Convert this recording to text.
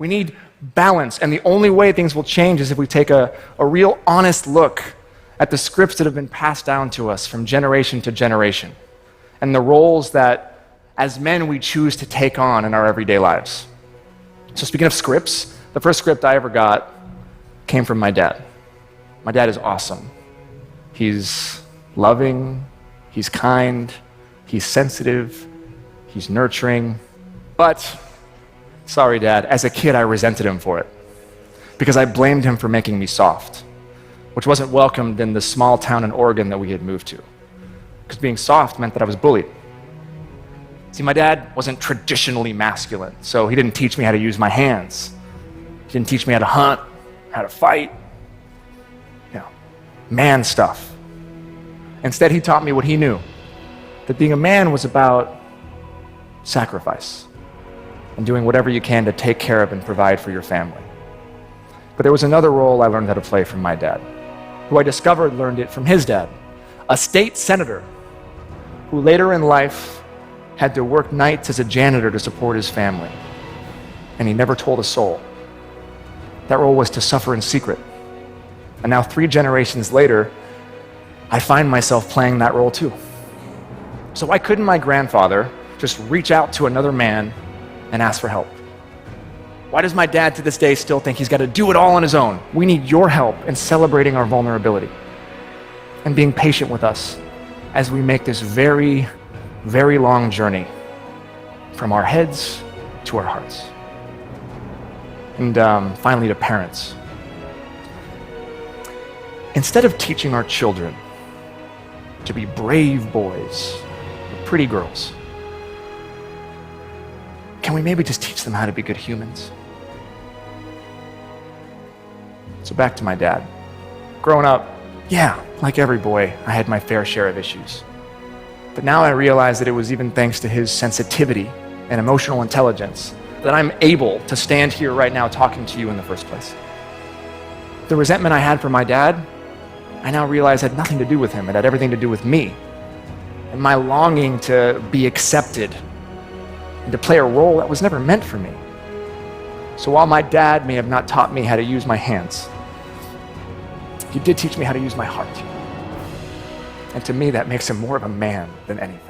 We need balance, and the only way things will change is if we take a real honest look at the scripts that have been passed down to us from generation to generation, and the roles that, as men, we choose to take on in our everyday lives. So speaking of scripts, the first script I ever got came from my dad. My dad is awesome. He's loving, he's kind, he's sensitive, he's nurturing, but sorry, Dad, as a kid I resented him for it because I blamed him for making me soft, which wasn't welcomed in the small town in Oregon that we had moved to, because being soft meant that I was bullied. See, my dad wasn't traditionally masculine, so he didn't teach me how to use my hands. He didn't teach me how to hunt, how to fight, man stuff. Instead, he taught me what he knew, that being a man was about sacrifice and doing whatever you can to take care of and provide for your family. But there was another role I learned how to play from my dad, who I discovered learned it from his dad, a state senator who later in life had to work nights as a janitor to support his family, and he never told a soul. That role was to suffer in secret. And now 3 generations later, I find myself playing that role too. So why couldn't my grandfather just reach out to another man and ask for help? Why does my dad to this day still think he's got to do it all on his own? We need your help in celebrating our vulnerability and being patient with us as we make this very, very long journey from our heads to our hearts. And finally, to parents. Instead of teaching our children to be brave boys or pretty girls, can we maybe just teach them how to be good humans? So back to my dad. Growing up, yeah, like every boy, I had my fair share of issues. But now I realize that it was even thanks to his sensitivity and emotional intelligence that I'm able to stand here right now talking to you in the first place. The resentment I had for my dad, I now realize had nothing to do with him. It had everything to do with me and my longing to be accepted and to play a role that was never meant for me. So while my dad may have not taught me how to use my hands, he did teach me how to use my heart. And to me, that makes him more of a man than anything.